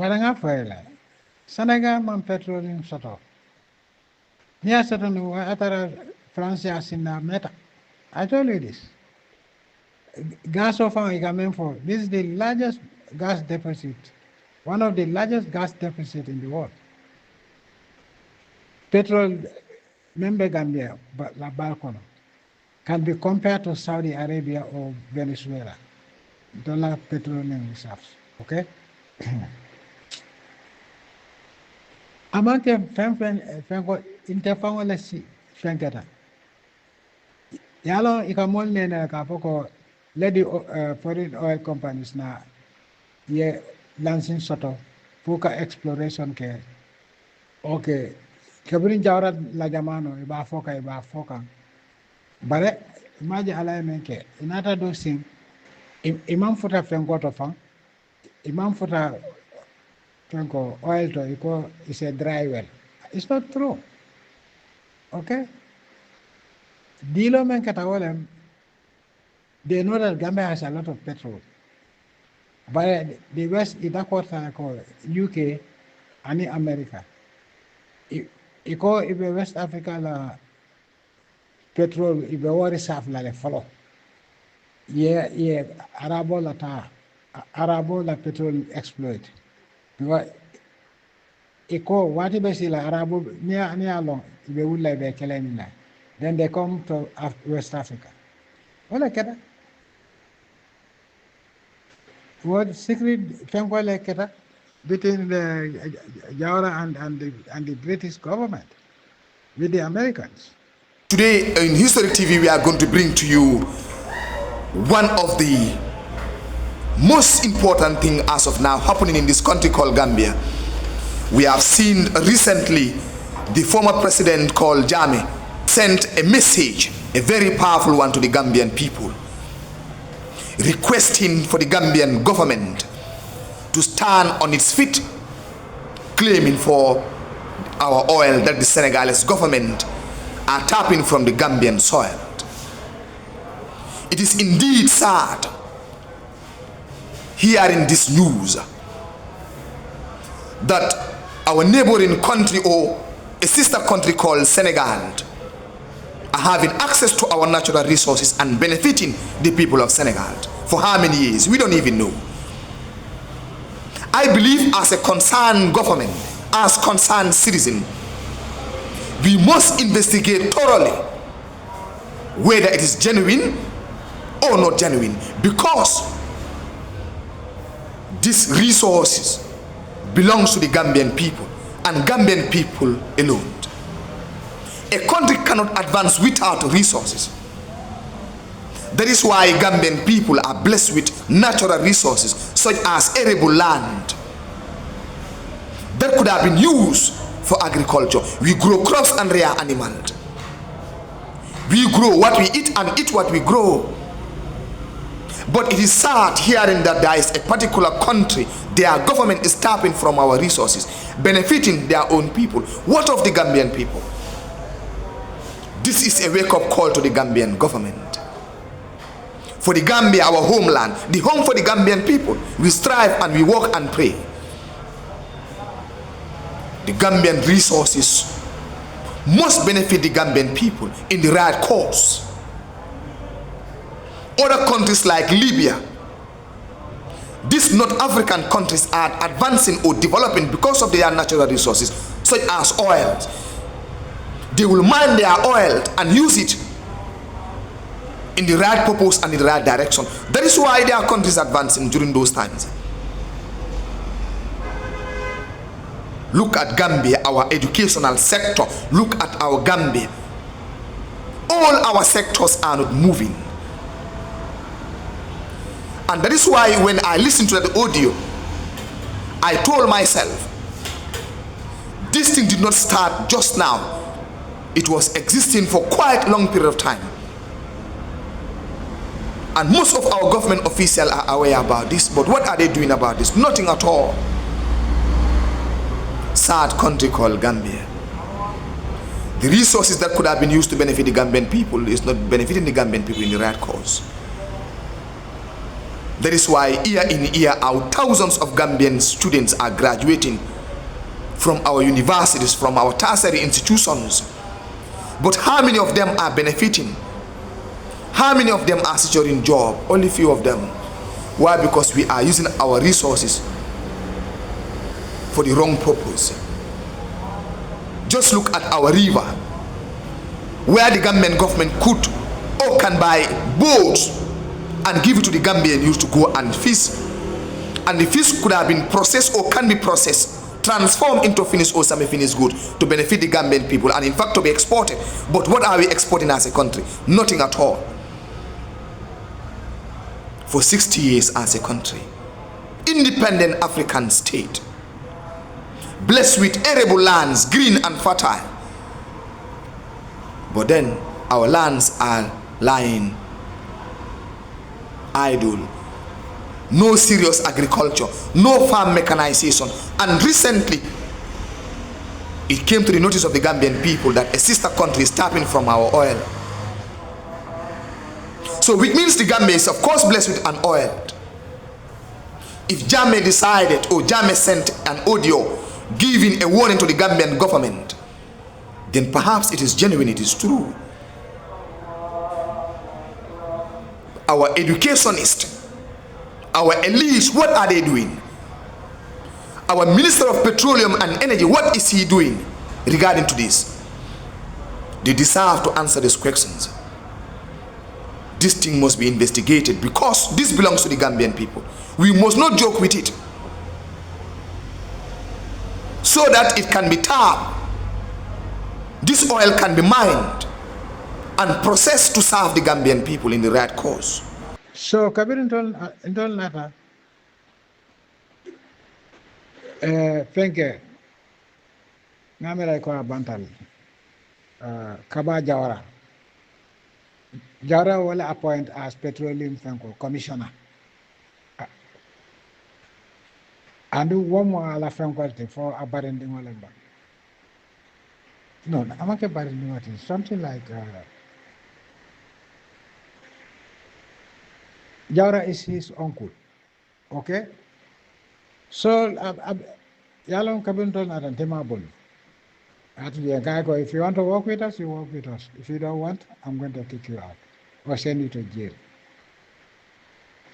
Baranga faila. Senegal man petroleum soto. Nia soto no atara France asina meta. I told you this. Gas of for this is the largest gas deficit, one of the largest gas deficit in the world. Petrol member Gambia, la Balcono, can be compared to Saudi Arabia or Venezuela. Dollar petroleum reserves. Okay? Amante fenko interfango la si fenketa. Yalo ikamol nena kapoko lady foreign oil companies na ye lansing soto puka exploration ke okay kabrin jawra la jamano iba foka bare maji ala menke inata do sing imam futa fenko to fan imam futa fenko oil to iko is a dry well. It's not true. Okay? Dilo men katawolem, they know that Gambia has a lot of petrol. But the West is called UK and America. Iko ibe West Africa la petrol ibe wari saf la le follow. Ye Arabo la petrol exploit. Because iko wati besi la Arabo near long ibe wula ibe keleni na. Then they come to West Africa. Wala keda. What secret Kengwale keda between the Jawara and the British government with the Americans. Today in History TV we are going to bring to you one of the most important thing as of now happening in this country called Gambia. We have seen recently the former president called Jammeh sent a message, a very powerful one, to the Gambian people, requesting for the Gambian government to stand on its feet, claiming for our oil that the Senegalese government are tapping from the Gambian soil. It is indeed sad hearing this news that our neighboring country or a sister country called Senegal are having access to our natural resources and benefiting the people of Senegal. For how many years? We don't even know. I believe as a concerned government, as concerned citizen, we must investigate thoroughly whether it is genuine or not genuine, because these resources belongs to the Gambian people and Gambian people alone. A country cannot advance without resources. That is why Gambian people are blessed with natural resources such as arable land that could have been used for agriculture. We grow crops and rear animals. We grow what we eat and eat what we grow. But it is sad hearing that there is a particular country, their government is tapping from our resources, benefiting their own people. What of the Gambian people? This is a wake-up call to the Gambian government. For the Gambia, our homeland, the home for the Gambian people, we strive and we work and pray. The Gambian resources must benefit the Gambian people in the right course. Other countries like Libya, these North African countries are advancing or developing because of their natural resources, such as oil. They will mine their oil and use it in the right purpose and in the right direction. That is why their countries advancing during those times. Look at Gambia, our educational sector. Look at our Gambia. All our sectors are not moving. And that is why when I listened to that audio, I told myself, this thing did not start just now. It was existing for quite a long period of time. And most of our government officials are aware about this, but what are they doing about this? Nothing at all. Sad country called Gambia. The resources that could have been used to benefit the Gambian people is not benefiting the Gambian people in the right cause. That is why year in, year out, thousands of Gambian students are graduating from our universities, from our tertiary institutions. But how many of them are benefiting? How many of them are securing job? Only few of them. Why? Because we are using our resources for the wrong purpose. Just look at our river, where the Gambian government could or can buy boats and give it to the Gambian youth to go and fish. And the fish could have been processed or can be processed, transformed into finished or semi-finished good to benefit the Gambian people and in fact to be exported. But what are we exporting as a country? Nothing at all. For 60 years as a country, independent African state, blessed with arable lands, green and fertile. But then our lands are lying idle. No serious agriculture, no farm mechanization. And recently, it came to the notice of the Gambian people that a sister country is tapping from our oil. So which means the Gambia is of course blessed with an oil. If Jammeh decided, or Jammeh sent an audio giving a warning to the Gambian government, then perhaps it is genuine, it is true. Our educationists, our elites, what are they doing? Our Minister of Petroleum and Energy, what is he doing regarding to this? They deserve to answer these questions. This thing must be investigated because this belongs to the Gambian people. We must not joke with it, so that it can be tapped. This oil can be mined and processed to serve the Gambian people in the right cause. So kabir intol nata fenke ngamira ko bantal Kaba Jawara will appoint as petroleum fenko commissioner. And one more ala fenko for a barending olemba. No, I'm not a barending something like Jawara is his uncle. Okay? So Yalom Kabinton at Temabul. Actually, a guy go, if you want to work with us, you work with us. If you don't want, I'm going to kick you out or send you to jail.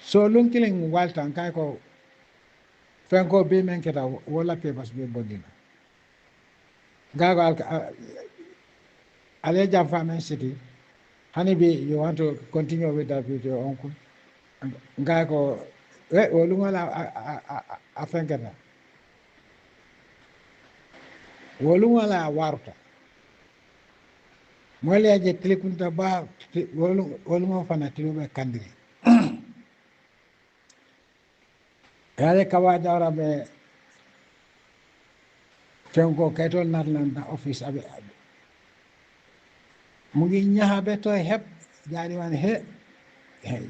So lung killing Walter and Kaiko Franco be menketa wala papers be bodina. Gago Aleja Farming City, Honeybee, you want to continue with that with your uncle? Gago Wolungala Afengata. Wolungala Warta. Mwele aje tilikunta ba wolungo fana tilube kandiri. Yale kawaja ora be Fengo kaitol Natland office abe mugi nyaha be to heb jani wan he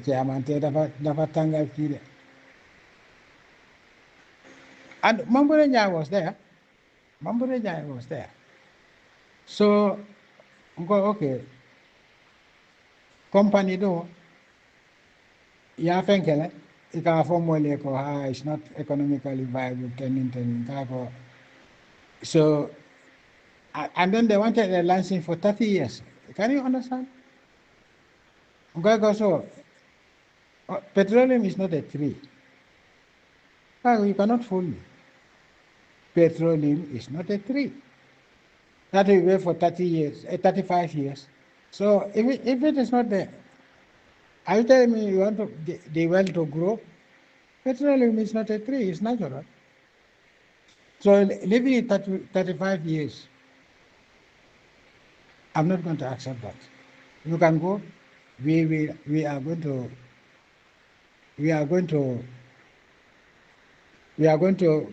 jamante dafa tangal kire. And Mambure Jai was there. Mambure Jai was there. So go okay. Company do ya fenkele ika formula ko it's not economically viable ten. So and then they wanted a license for 30 years. Can you understand? So petroleum is not a tree. You cannot fool me. Petroleum is not a tree. That will wait for 30 years, 35 years. So if it is not there, are you telling me you want the well to grow? Petroleum is not a tree, it's natural. So living it 35 years, I'm not going to accept that. You can go. We are going to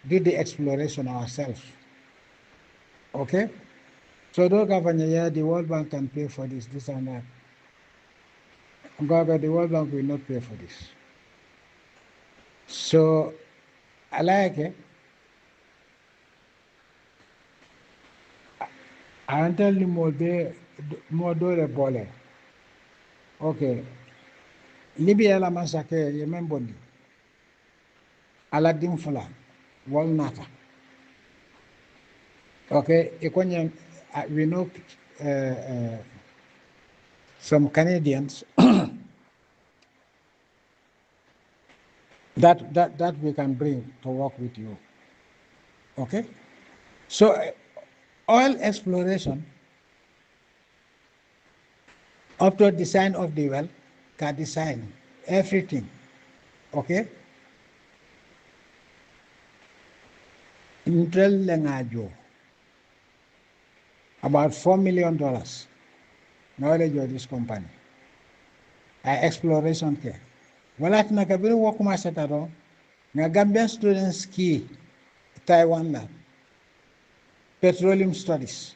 do the exploration ourselves. Okay? So don't government, the World Bank can pay for this and that. The World Bank will not pay for this. So I like it. I tell you more do the ball. Okay. Libya la massacre yemen bondi ala dim fula wal nata. Okay, we know some Canadians that we can bring to work with you. Okay, so oil exploration up to design of the well can design everything. Okay, Intel lengajo about $4 million knowledge of this company. Exploration care. Walat na kabiri wakuma setaro na Gambian students ki Taiwan la petroleum studies,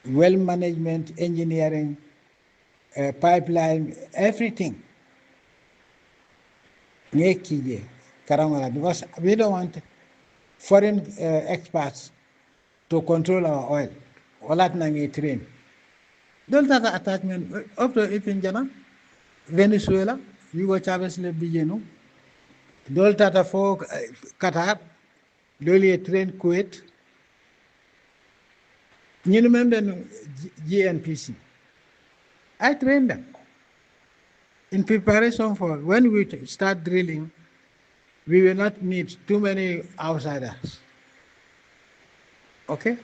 well management, engineering, pipeline, everything. Because we don't want foreign experts to control our oil. Walat na ngi train. Don't have attachment up to Ipinjana, Venezuela, Hugo Chavez le Bijeno. Don't have for Qatar, Doli train Kuwait. You remember GNPC? I trained them in preparation for when we start drilling. We will not need too many outsiders. Okay?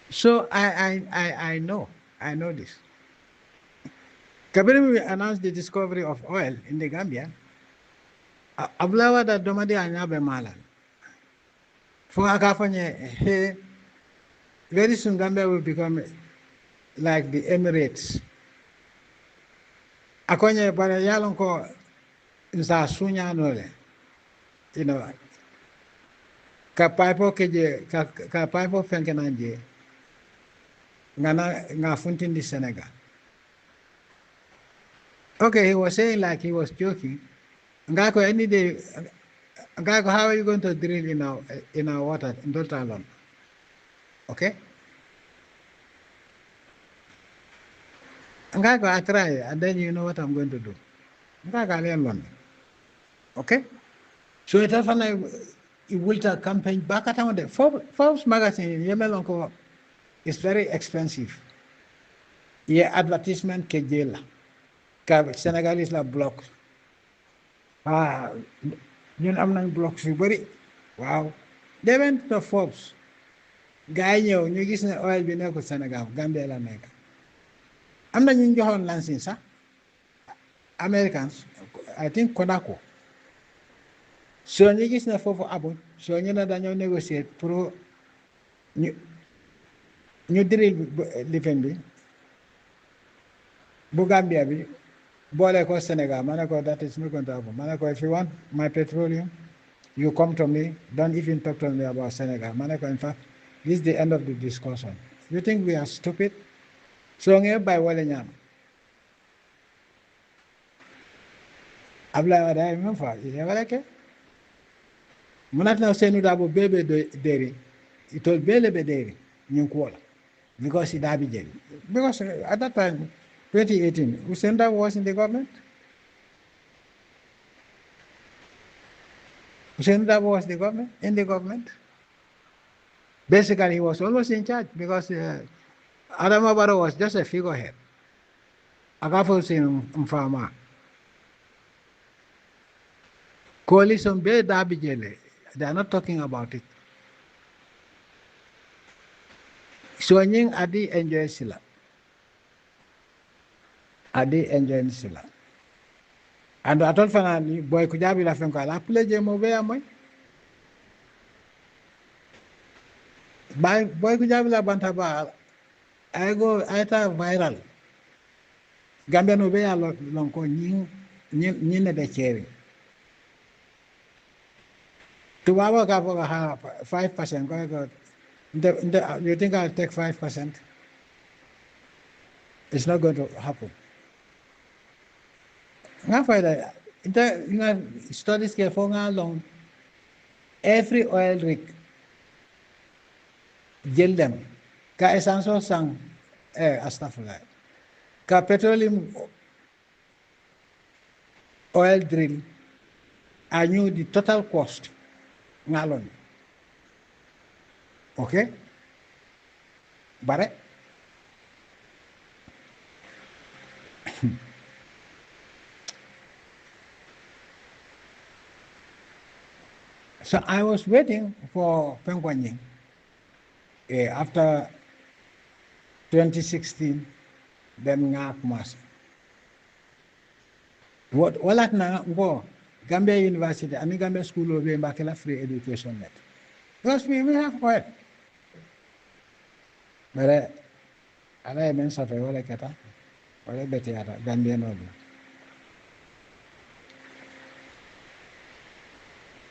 So I know this. Kabiri we announced the discovery of oil in the Gambia. Ablawa da domadi anyabe malan. For akafanye, very soon Gambia will become like the Emirates. Akonye bara yalon ko nsa sunya nole. You know, ka paipo keje ka paipo fenkenanje. Nga funtin di Senegal. Okay, he was saying like he was joking. Ngako any day, Ngako, how are you going to drill in our water in Delta alone? Okay? Ngako, I try, and then you know what I'm going to do. Ngako, I learn. Okay? So it will campaign back at the Forbes magazine, Yemelonko. It's very expensive. Yeah, advertisement kejela. Senegal is la block. Yun am nang block very. Wow. They went to Forbes. Guy ñew ñu gis ne oil bi nekk Senegal, Gambia la nekk. Am na ñu joxoon lancing sax. Americans, I think Konako. So ñu gis ne fofu abul, so ñu ne dañoo négocier pour ñu drill lifin bi bu Gambia bi boole ko Senegal ma ne ko that is not going to happen. Ma ne ko if you want my petroleum you come to me, don't even talk to me about Senegal. Ma ne ko in fact this is the end of the discussion. You think we are stupid? So nge bay wala ñam Abla wada ay fa wala ke munat na senu dabo bebe deri itol bele be deri ñu ko wala because it Abidjan. Because at that time, 2018, Usenda was in the government. Usenda was in the government. Basically, he was always in charge because Adama Barrow was just a figurehead. Agafo sin Mfama. Coalition be Abidjan. They are not talking about it. So nying adi enjoy sila. And atol fanani boy kujabi la fenko ala pleje mo be amoy. Boy kujabi la banta ba I go aita viral. Gambia no be alo lonko nying ne de cheri. Tuwawa ka po ha 5% go you think I'll take 5%? It's not going to happen. Studies for long. Every oil rig, jail them. Ka esanso sang astafullah. ka petroleum oil drill, I knew the total cost ngalon. Okay? Bare? So I was waiting for Pengwanying. After 2016, then ngak mas. What walat na go Gambia University, and Gambia School of Bakela free education net. Because we have oil. But I mean sort of like that. Wala beti ata Gambia no.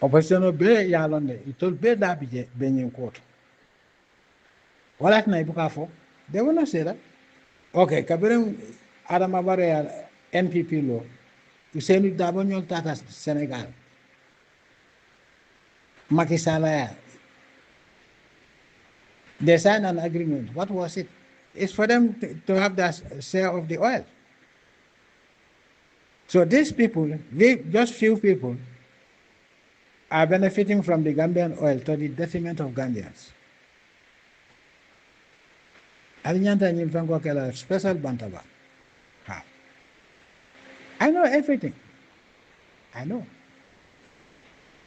Opposition be yalonde. Itol be dabije be nyin court. Walat na ibuka fo. They will not say that. Okay, kabirum Adama Barrow NPP law. You say ni dabo nyol tata Senegal. Macky Sall, they signed an agreement. What was it? It's for them to have that share of the oil. So these people, just few people, are benefiting from the Gambian oil to the detriment of Gambians. Alinyanta nyimfango kela special bantaba. I know everything. I know.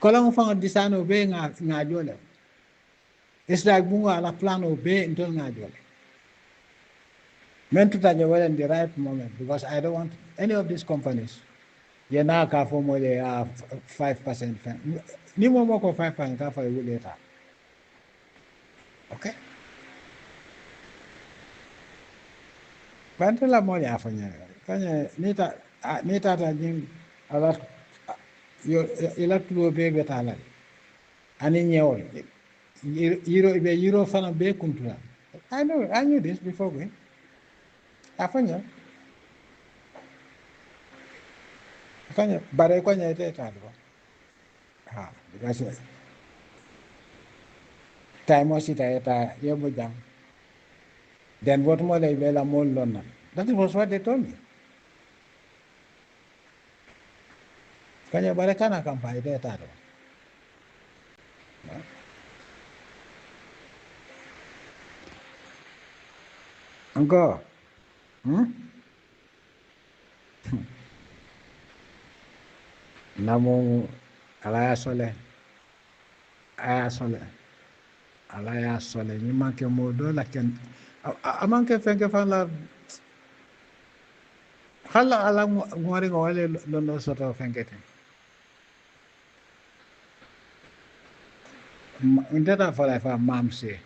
Kolang fang disano be nga jole. It's like bunga la plano be until nga jole. Meant to touch in the right moment because I don't want any of these companies. You now can for more than 5%. Ni mo ko 5% ka for you later. Okay? Bantala mo ya fanya. Kanya nita ta jing alat yo ila tulo be betala. Ani nyewol. Euro fana be kuntura. I knew this before going. Afanya. Kanya bare ko nya ite ta do. Because time was it eta yebo jam. Then what more they bela more lona. That was what they told me. Kanya bare kana kampai ite ta do. Angko. Namu alaya sole ni manke modo la ken amanke fenke fan la hala ala ngori ngole lono soto fenke te indata fala fa mamse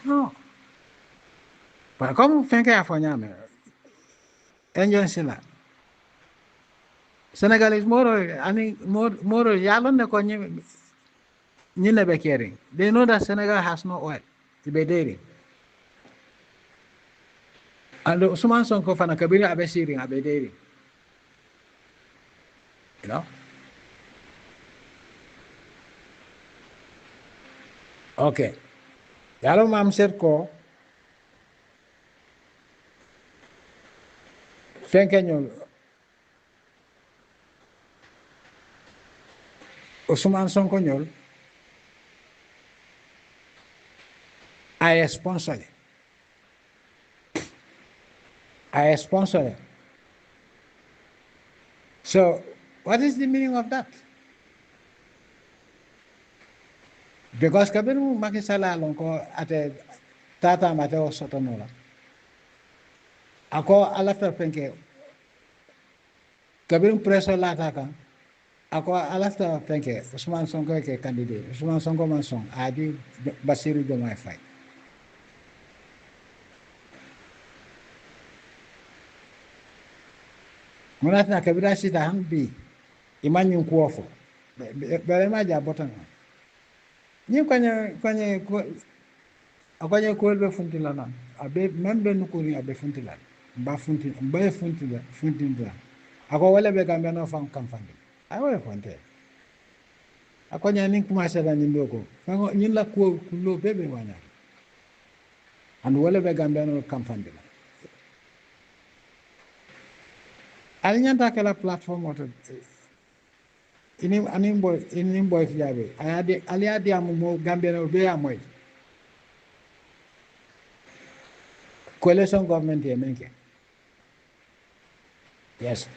no para como fenke afonyame enjon sila Senegal is more yalon ne ko nyine be caring. They know that Senegal has no oil. Ibe dairy. And Usman Sonko fana kabiri abe siring abe dairy. You know? Okay. Yalo mam set ko fenkenyol Usman Sonko nyol I sponsor it. So what is the meaning of that? Because kabiru Macky Sall lonko ate tata mate o sotonola. Ako alafta penke kabiru preso lata kan ako alafta penke Usman Sonko ke candidate Usman Sonko mansong adi Basiru Diomaye Faye. Munat na kabira sita hambi imanyu kuofo bere maja botan ni kwenye kuelbe funtila na abe membe nukuri abe funtila mba funtila ako wale be Gambia no fan kamfandi awe fonte ako nya ni kuma sada ni ndoko fango nyin la ko kulo bebe wana and whatever Gambian company. Alinyanta kala platform wato inimbo fiabe aliadi amu Gambian be amoy coalition government yemenke. Yes.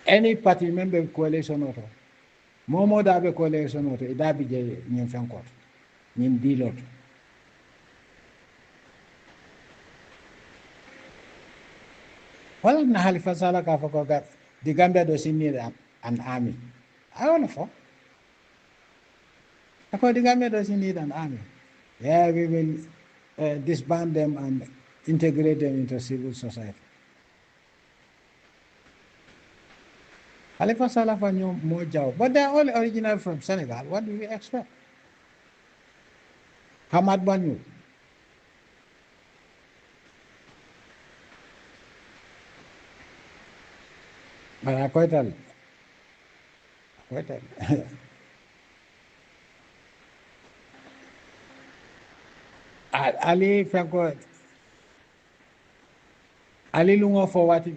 Any party member coalition auto. Momo dabe coalition auto idabi je nyim fenkot. Nyim dilot. Well, na Halifa Sallah Kafakoga, the Gambia doesn't need an army. I don't know. Because the Gambia doesn't need an army. Yeah, we will disband them and integrate them into civil society. Halifa Sallah for new Mojao, but they're all original from Senegal. What do we expect? Hamad Banu. But quite a Ali Franco Ali Lungo for what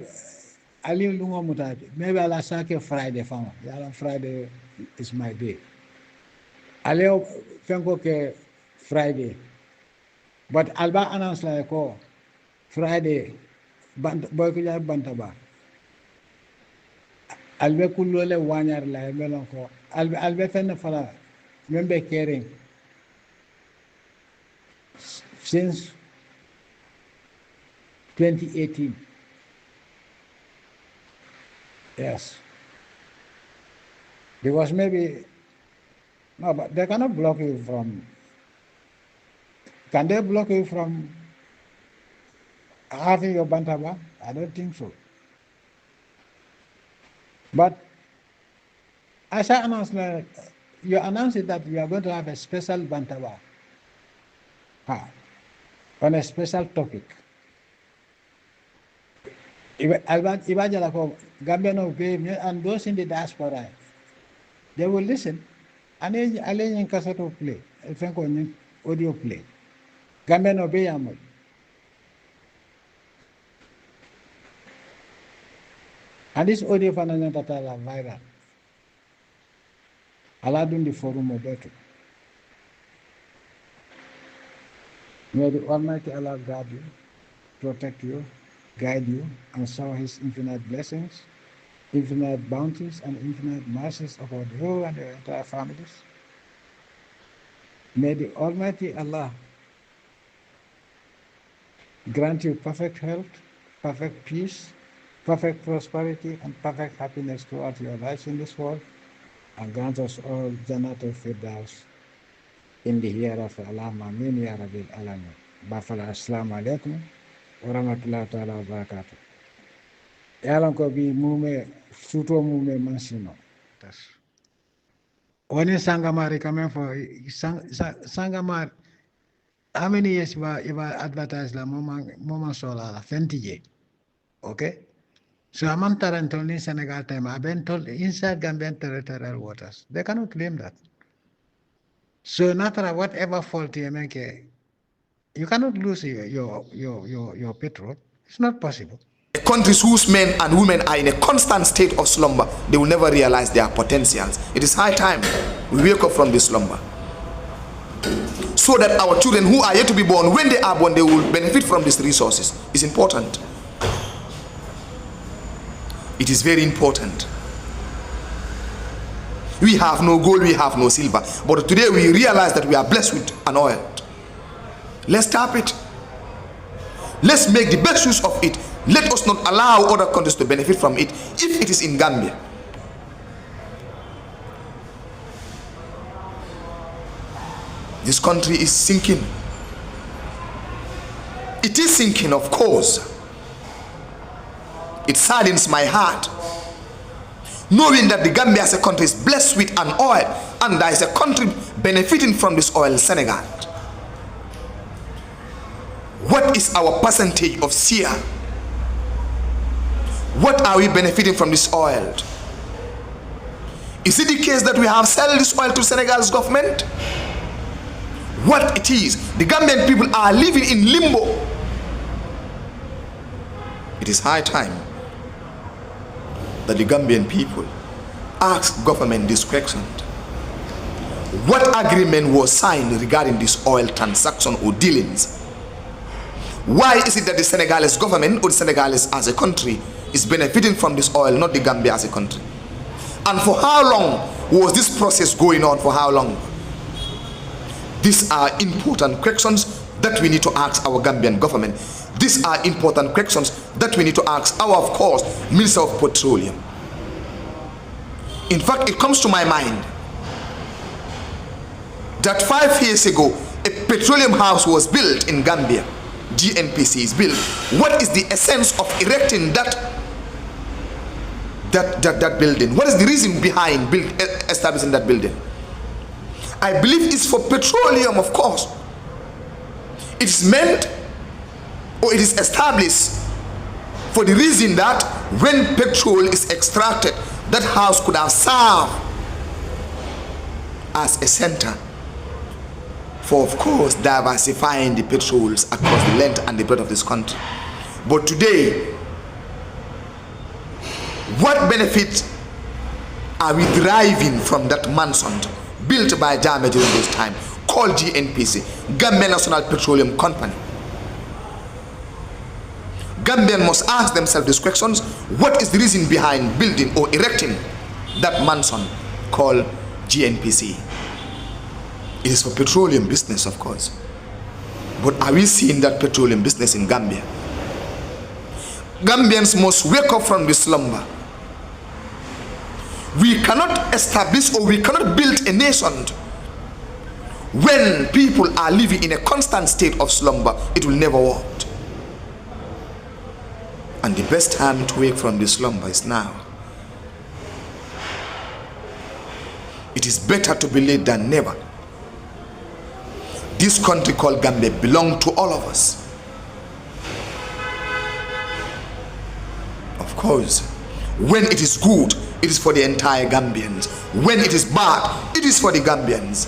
Ali Lungo Mutaji. Maybe I'll sake Friday farmer. Friday is my day. Ali Franco ke Friday. But Alba announced like Friday Boykuja Bantaba. Albe kulole wanyar la melon ko albe fenn fala membe caring since 2018. Yes, because maybe no, but they cannot block you from. Can they block you from having your bantaba? I don't think so. But as I announced, you announced that you are going to have a special bantaba on a special topic. Gambian and those in the diaspora, they will listen. And then cassette play, audio play. Gambian obey. And this audio fananya tatala viral. Allah dun the forum better. May the Almighty Allah guard you, protect you, guide you, and shower His infinite blessings, infinite bounties, and infinite mercies upon you and your entire families. May the Almighty Allah grant you perfect health, perfect peace, perfect prosperity, and perfect happiness throughout your lives in this world, and grant us all Jannatul Firdaus in the hereafter. Allahumma amin ya rabbil alamin. Bafala assalamu alaikum wa rahmatullahi ta'ala wa barakatuh. Yalan ko bi mume suto mume mansino. Oni Sangamari coming for Sangamar. How many years you advertise la moment solar 20 years? Okay. So I'm told in Senegal time, I've been told inside Gambian territorial waters. They cannot claim that. So no matter whatever fault you make, you cannot lose your petrol. It's not possible. Countries whose men and women are in a constant state of slumber, they will never realize their potentials. It is high time we wake up from this slumber, so that our children who are yet to be born, when they are born, they will benefit from these resources. It's important. It is very important. We have no gold, we have no silver, but today we realize that we are blessed with an oil. Let's tap it. Let's make the best use of it. Let us not allow other countries to benefit from it if it is in Gambia. This country is sinking. It is sinking, of course. It saddens my heart knowing that the Gambia as a country is blessed with an oil, and there is a country benefiting from this oil, Senegal. What is our percentage of share? What are we benefiting from this oil? Is it the case that we have sold this oil to Senegal's government? what it is. The Gambian people are living in limbo. It is high time that the Gambian people ask government this question. What agreement was signed regarding this oil transaction or dealings? Why is it that the Senegalese government or the Senegalese as a country is benefiting from this oil, not the Gambia as a country? And for how long was this process going on? For how long? These are important questions that we need to ask our Gambian government. These are important questions that we need to ask our, of course, Minister of Petroleum. In fact, it comes to my mind that 5 years ago, a petroleum house was built in Gambia. GNPC is built. What is the essence of erecting that building? What is the reason behind establishing that building? I believe it's for petroleum, of course. It is meant, or it is established for the reason that when petrol is extracted, that house could have served as a center for, of course, diversifying the petrols across the length and the breadth of this country. But today, what benefit are we deriving from that mansion built by Jammeh during this time, called GNPC, Gambia National Petroleum Company? Gambians must ask themselves these questions. What is the reason behind building or erecting that mansion called GNPC? It is for petroleum business, of course. But are we seeing that petroleum business in Gambia? Gambians must wake up from this slumber. We cannot establish or we cannot build a nation when people are living in a constant state of slumber. It will never work. And the best time to wake from this slumber is now. It is better to be late than never. This country called Gambia belongs to all of us. Of course, when it is good, it is for the entire Gambians. When it is bad, it is for the Gambians.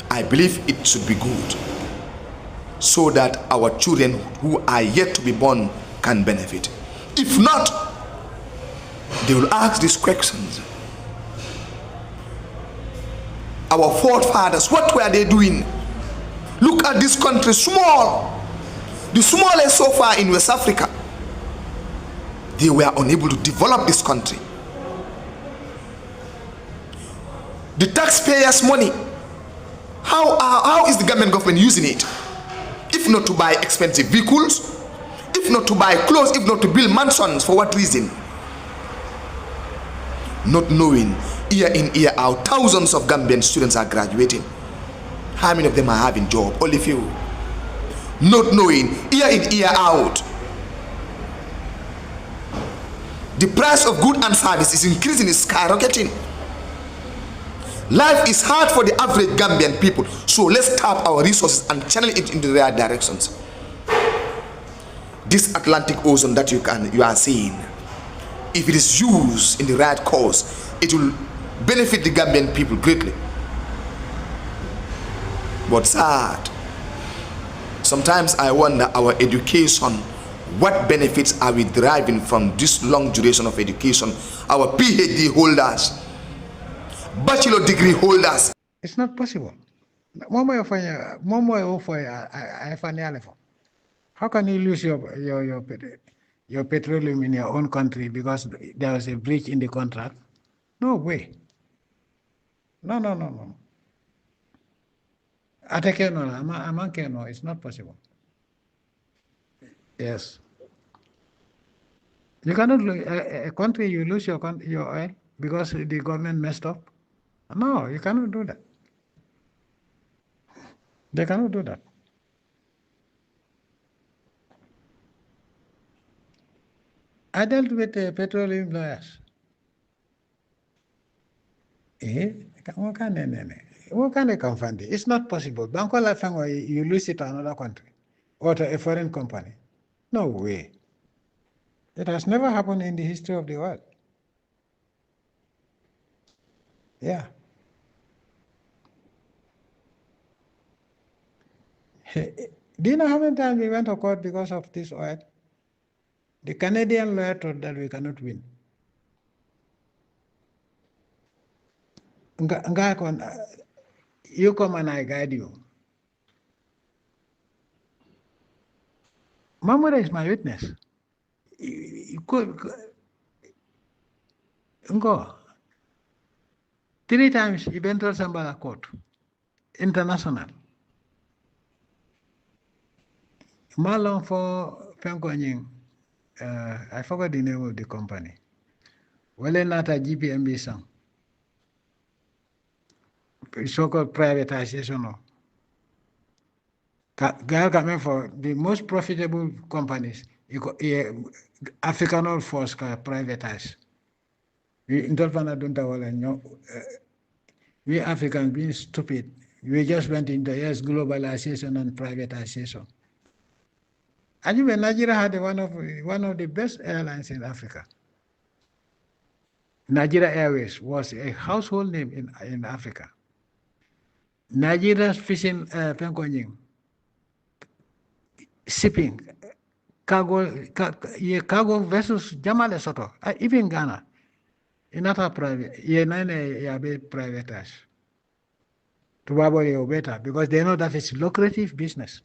I believe it should be good, so that our children who are yet to be born can benefit. If not, they will ask these questions. Our forefathers, what were they doing? Look at this country, small. The smallest so far in West Africa. They were unable to develop this country. The taxpayers' money, how is the government using it? If not to buy expensive vehicles, if not to buy clothes, if not to build mansions, for what reason? Not knowing, year in, year out, thousands of Gambian students are graduating. How many of them are having job? Only few. Not knowing, year in, year out, the price of goods and service is increasing, is skyrocketing. Life is hard for the average Gambian people, so let's tap our resources and channel it into the right directions. This Atlantic Ocean that you are seeing, if it is used in the right cause, it will benefit the Gambian people greatly. But sad, sometimes I wonder our education, what benefits are we deriving from this long duration of education? Our PhD holders, bachelor degree holders. It's not possible. How can you lose your petroleum in your own country because there was a breach in the contract? No way. No. No, it's not possible. Yes. You cannot lose a country, you lose your oil because the government messed up. No, you cannot do that. They cannot do that. I dealt with petroleum lawyers. What can they confront it? It's not possible. Bankola Fango, you lose it to another country or to a foreign company. No way. It has never happened in the history of the world. Yeah. Do you know how many times we went to court because of this oil? The Canadian lawyer thought that we cannot win. You come and I guide you. Mamura is my witness. You could go. 3 times he went to Sambala court, international. Malong for Penkonying, I forgot the name of the company. Well, not a GPMB song. So-called privatization. Coming for the most profitable companies, African oil force privatized. We Africans being stupid. We just went into globalization and privatization. And even Nigeria had one of the best airlines in Africa. Nigeria Airways was a household name in Africa. Nigeria's fishing shipping, cargo vessels, Jammeh Soto, even Ghana, another private, privatized. To better because they know that it's lucrative business.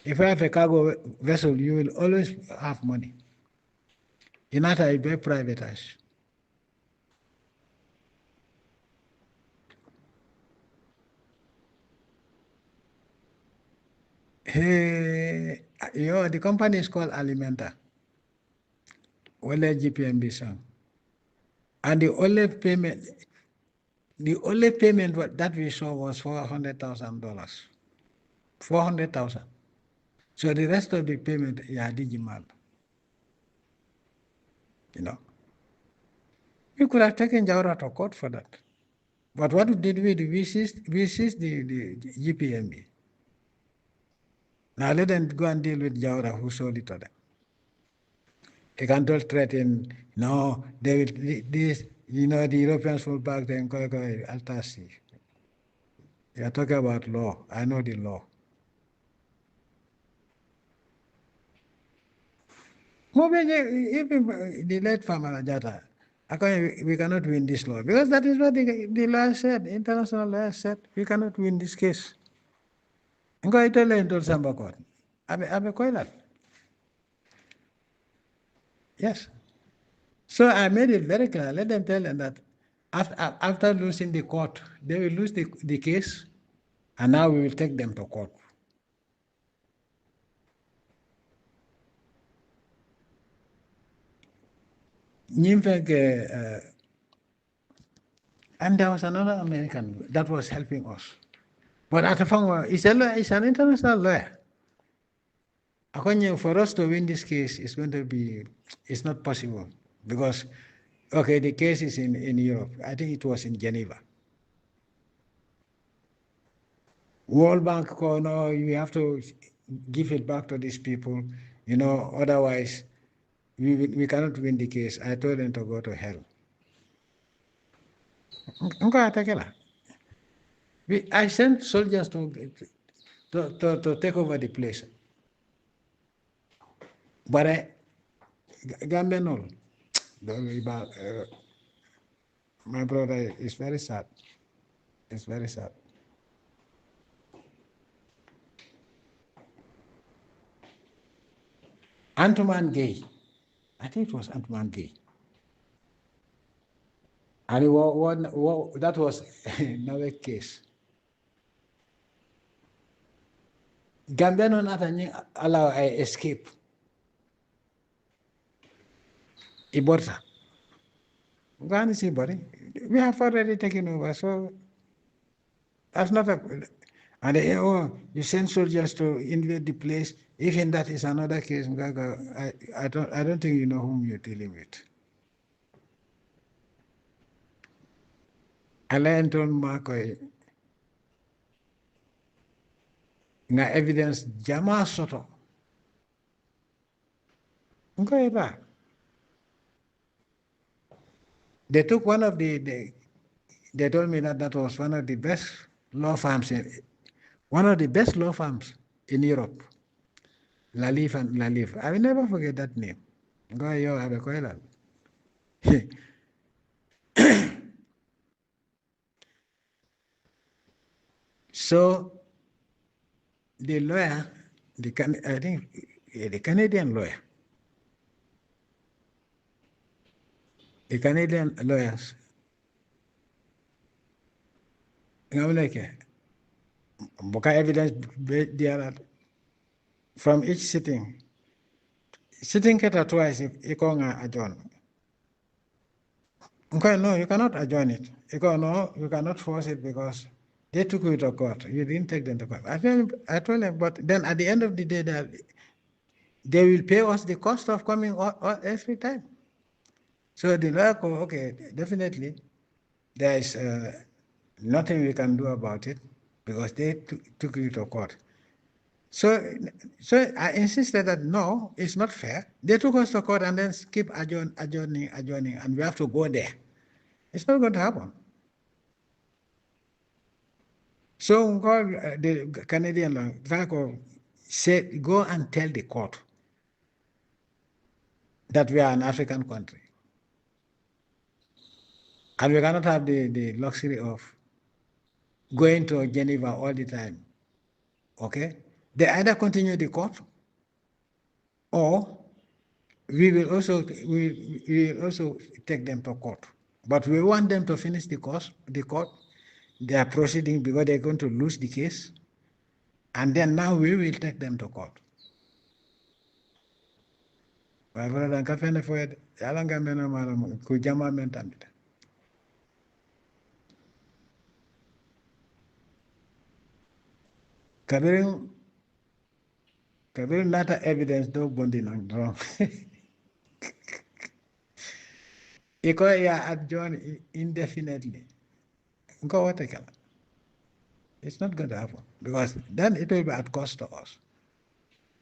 If you have a cargo vessel, you will always have money. Inata is very privatized. The company is called Alimenta. Well, GPMB song. And the only payment that we saw was $400,000. 400,000. So the rest of the payment, digital. We could have taken Jaura to court for that. But what did we do? We seized the GPMB. Now let them go and deal with Jaura who sold it to them. They can't all threaten, no, they will, the Europeans will back them, go, Altasi. You are talking about law. I know the law. Even the late Famara Jata, we cannot win this law. Because that is what the law said, international law said, we cannot win this case. Ngo ito le into Samba court. Abe koilat. Yes. So I made it very clear. Let them tell them that after losing the court, they will lose the case, and now we will take them to court. And there was another American that was helping us. But Atafangwa is an international lawyer. For us to win this case, it's not possible. Because, the case is in Europe. I think it was in Geneva. World Bank, no, you have to give it back to these people, otherwise we cannot win the case. I told them to go to hell. I sent soldiers to take over the place. But Gambia, no. My brother is very sad. It's very sad. Antoine Gay. I think it was Antoine Gay. And that was another case. Gambia no not allow I escape. Iborsa. We have already taken over, so that's not a. And you send soldiers to invade the place. Even that is another case. I don't think you know whom you're dealing with. Alain told Marco na evidence Jammeh Soto. They took one of they told me that was one of the best law firms. One of the best law firms in Europe. Lalif and Lalif. I will never forget that name. Go yo abekoilal. So the lawyer, I think the Canadian lawyer, the Canadian lawyers, I'm like, boka evidence there from each sitting. Sitting keta twice iko nga adjourn. Okay, no, you cannot adjourn it. No, you cannot force it because they took you to court. You didn't take them to court. I told them, but then at the end of the day, they will pay us the cost of coming every time. So the lawyer, okay, definitely, there is nothing we can do about it because they took you to court. So I insisted that no, it's not fair. They took us to court and then keep adjourning, and we have to go there. It's not going to happen. So the Canadian law said, go and tell the court that we are an African country. And we cannot have the luxury of going to Geneva all the time. Okay? They either continue the court or we will also take them to court. But we want them to finish the court. They are proceeding because they're going to lose the case. And then now we will take them to court. My brother, kafene foyed, yalanga mena malam kujama mentamita. Kabirin nata evidence do bondi nang wrong. Iko ya adjourn indefinitely. Go what it's not going to happen because then it will be at cost to us.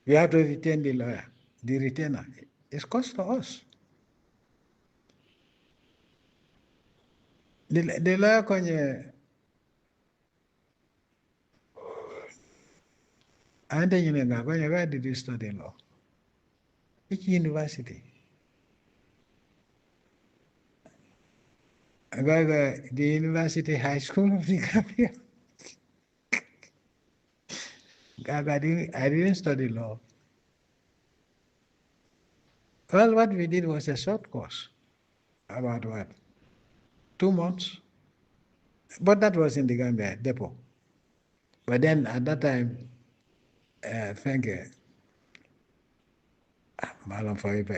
We have to retain the lawyer, the retainer. It's cost to us. The lawyer kwenye ande nyinenga kwenye where did you study law? Which university? The University High School of the Gambia. I didn't study law. Well, what we did was a short course. About what? 2 months. But that was in the Gambia depot. But then at that time, thank you. Malam for if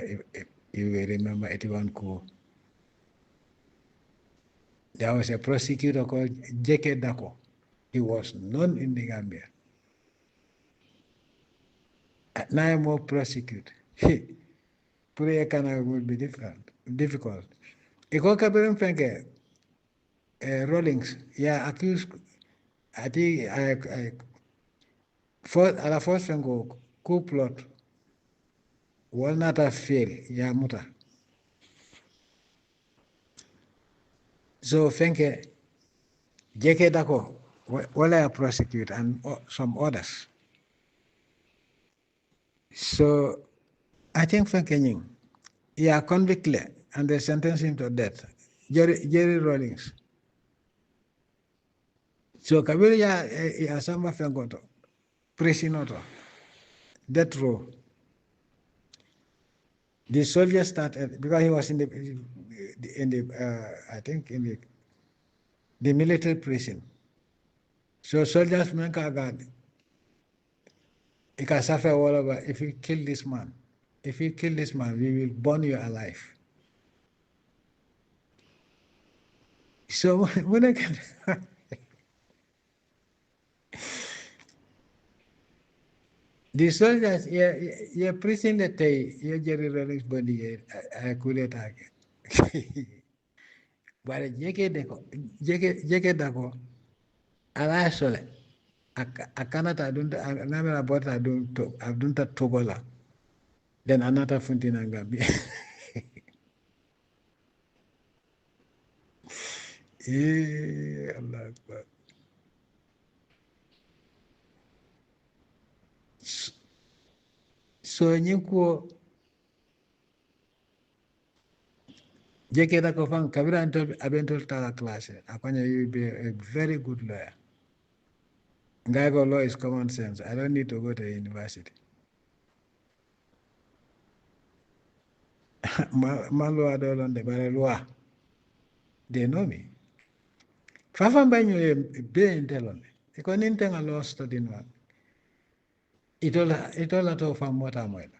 you will remember 81 coup. There was a prosecutor called J.K. Dako. He was known in the Gambia. Now I'm more prosecute. Prayer would be difficult. Iko kabirin fenge Rawlings, yeah, accused. I think I a la first fengo coup plot will not have failed, yeah, muta. So fenge J.K. Dako will I prosecute and some others. So I think fenge yeah, convicted and they sentenced him to death. Jerry Rawlings. So kabiri ya samba fengoto, prisinoto, death row. The soldiers started because he was in the I think in the military prison. So soldiers make a guard. You can suffer all over if you kill this man. If you kill this man, we will burn you alive. So when I can the soldiers, yeah, prison that they, Jerry Rawlings body, I could attack. But Jeke Dako, ala sole, akanata namela bota adunta togola, then another funtina Gambia. Allah Akbar. So nyinko jeketa ko fan kabira antol abentol tala class. Akwanya you be a very good lawyer. Ngago law is common sense. I don't need to go to university. Malo adolon de barelwa. They know me. Fafa mbanyo be intelon. Iko nintenga law study no. Itola to fam wata moila.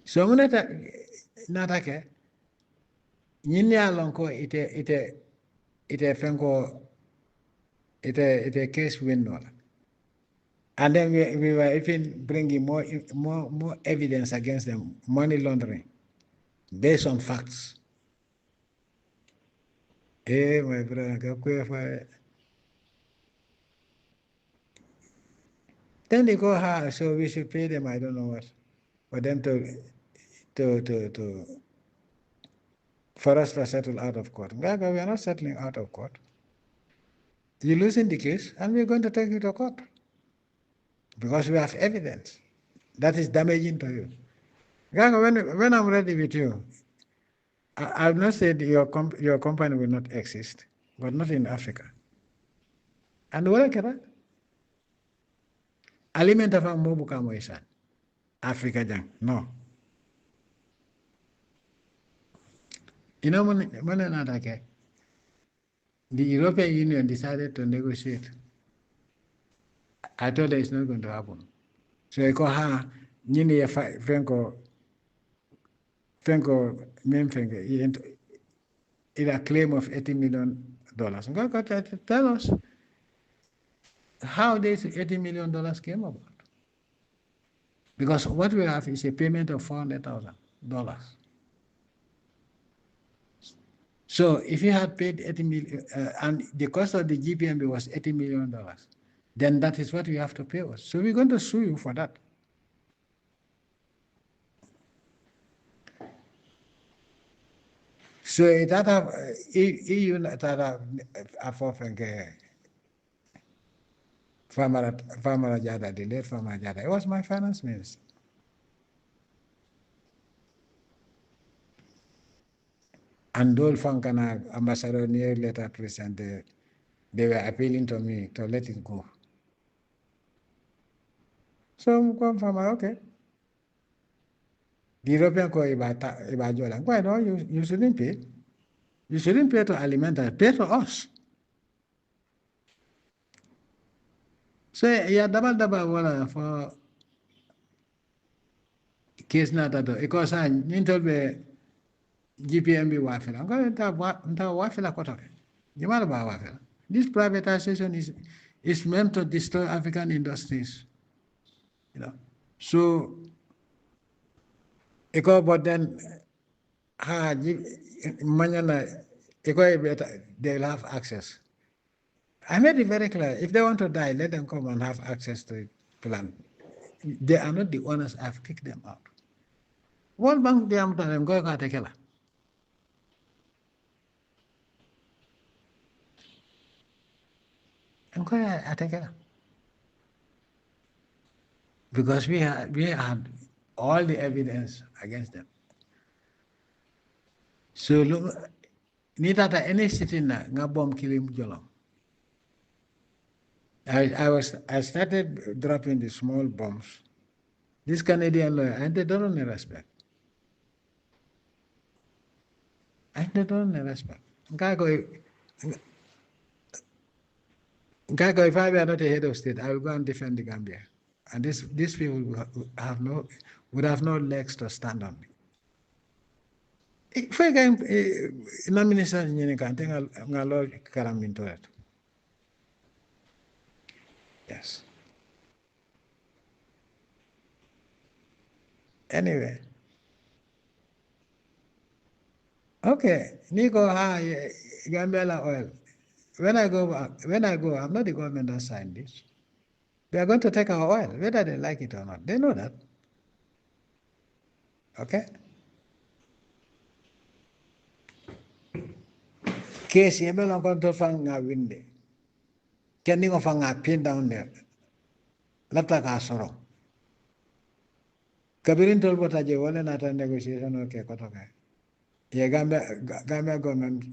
So muneta natake nyini alonko ite fenko ite case win no. And then we were even bringing more evidence against them, money laundering, based on facts. Hey, my brother, then they go hard, so we should pay them, I don't know what, for them for us to settle out of court. We are not settling out of court. You losing the case, and we're going to take you to court. Because we have evidence that is damaging to you. When I'm ready with you, I've not said your company will not exist, but not in Africa. And what can alimenta fa mobu kamo isan Africa jang no. You know when the European Union decided to negotiate, I told her it's not going to happen. So I call her Nini Fenko Memfenke in a claim of $80 million. God tell us how this $80 million came about. Because what we have is a payment of $400,000. So if you had paid 80 million, and the cost of the GPMB was $80 million, then that is what you have to pay us. So we're going to sue you for that. So that have EU that have often Farmer Jada, the late Farmer Jada. It was my finance minister. And Dole Fankana ambassador near letter present, they were appealing to me to let it go. So I'm going from okay. The European co Ibajola. Why no, you shouldn't pay. You shouldn't pay to Alimenta, pay to us. So yeah, double wala for case na tato. Because I nintel be GPMB wafela. I'm going to wafela kotoke. Jumala ba wafela. This privatization is meant to destroy African industries. You know. So but then they'll have access. I made it very clear. If they want to die, let them come and have access to the plan. They are not the owners. I've kicked them out. World Bank, they are going to take care. I'm going to take care. Because we had all the evidence against them. So look, neither any sitting na bomb killing Jolong. I started dropping the small bombs. This Canadian lawyer, and they don't respect. And they don't respect. If I were not a head of state, I would go and defend the Gambia. And these people would have no legs to stand on. If I can, minister yes. Anyway. Okay, Nico, Gambia oil. When I go, I'm not the government that signed this. They are going to take our oil, whether they like it or not. They know that. Okay? Case Yemel on control fang na winde. Kending of a pin down there. Lataka sorrow. Kabirin told what I want another negotiation okay, Kotoka. Yeah, Gambia government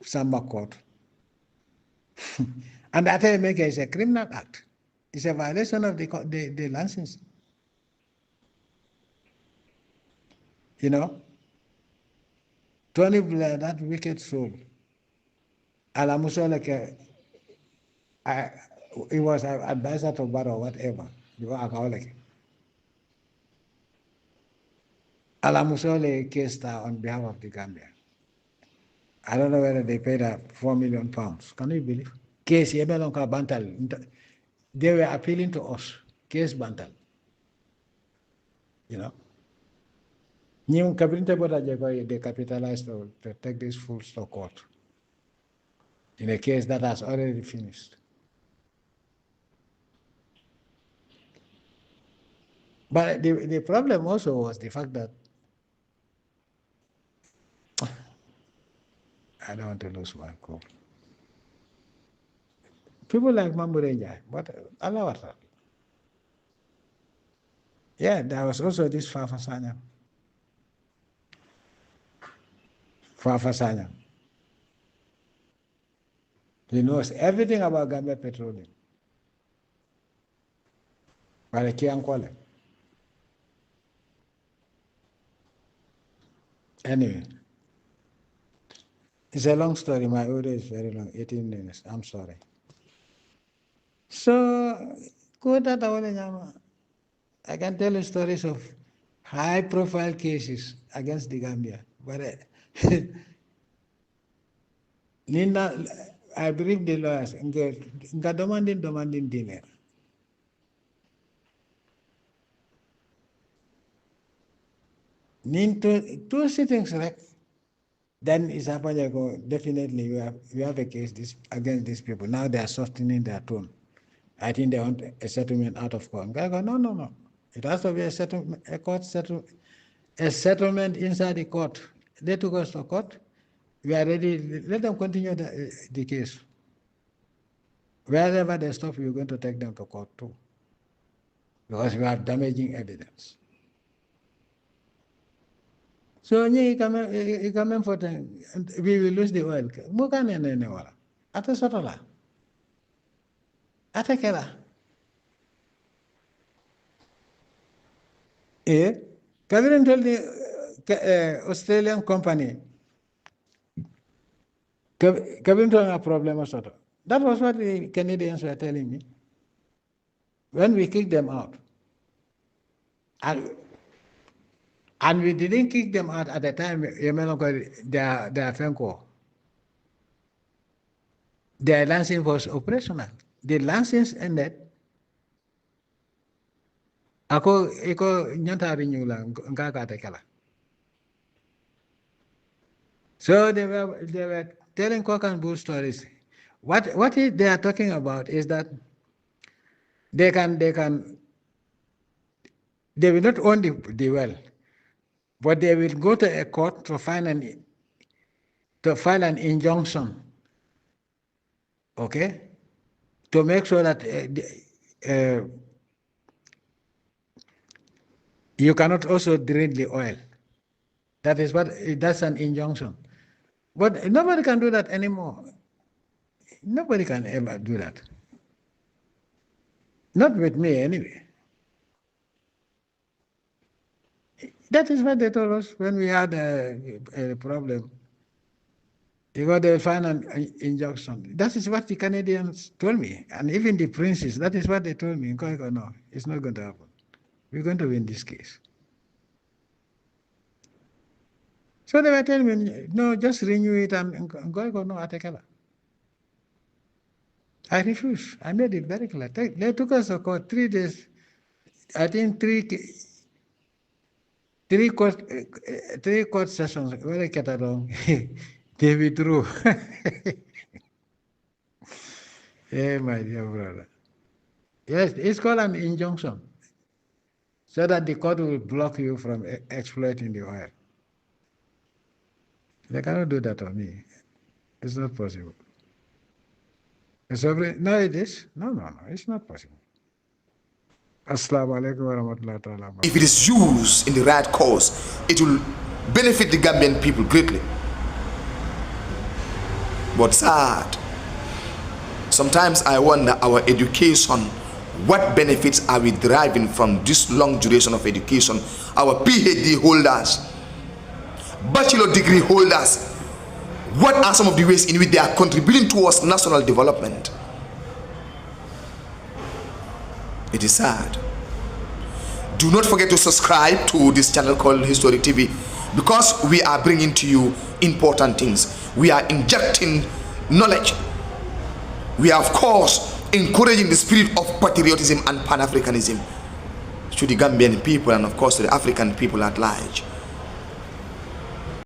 Samba court. And that make is a criminal act. It's a violation of the license. You know? Tony Blair, that wicked soul. Alamusoleke, he was an advisor to Barrow, whatever. You are alcoholic. Alamusole case on behalf of the Gambia. I don't know whether they paid her £4 million. Can you believe? Case Yebelonka Bantal. They were appealing to us. Case Bantal. You know? New Kabinete Bodajago, they capitalized to take this fools to court. In a case that has already finished. But the problem also was the fact that I don't want to lose my cool. People like Mambureja, but Allah. Yeah, there was also this Fafasanya. He knows everything about Gambia petroleum. But I can't call it. Anyway, it's a long story. My order is very long, 18 minutes. I'm sorry. So, I can tell you stories of high-profile cases against the Gambia. But I believe the lawyers, demanding dinner. Two sittings, right? Then it's happening. Definitely, we have a case against these people. Now they are softening their tone. I think they want a settlement out of court. I go, no. It has to be a settlement inside the court. They took us to court. We are ready. Let them continue the case. Wherever they stop, we're going to take them to court too. Because we have damaging evidence. So we will lose the oil. Ata sotola. Ata kela. Kavirin told the Australian company, Kavirin told a problem or sort. That was what the Canadians were telling me. When we kicked them out. And we didn't kick them out at the time, their Fenco. Their license was operational. The license ended. Iko nyanta renewal ngaka tekala. So they were telling cock and bull stories. What they are talking about is that they will not own the well, but they will go to a court to file an injunction, okay, to make sure that you cannot also drain the oil. That's an injunction. But nobody can do that anymore. Nobody can ever do that. Not with me anyway. That is what they told us when we had a problem. They got the final injunction. That is what the Canadians told me. And even the princes, that is what they told me. No, it's not going to happen. We're going to win this case. So they were telling me, no, just renew it and go, no, Atekela. I refused. I made it very clear. They took us to court 3 days. I think three court sessions. When I get along, they withdrew. Hey, my dear brother. Yes, it's called an injunction. So that the court will block you from exploiting the oil. They cannot do that on me. It's not possible. It's no, it is. No, it's not possible. Assalamu alaikum wa rahmatullahi ta'ala. If it is used in the right cause, it will benefit the Gambian people greatly. But sad, sometimes I wonder our education, what benefits are we deriving from this long duration of education? Our PhD holders, bachelor degree holders, what are some of the ways in which they are contributing towards national development? It is sad. Do not forget to subscribe to this channel called Historic TV, because we are bringing to you important things. We are injecting knowledge. We are, of course, encouraging the spirit of patriotism and Pan-Africanism to the Gambian people and, of course, to the African people at large.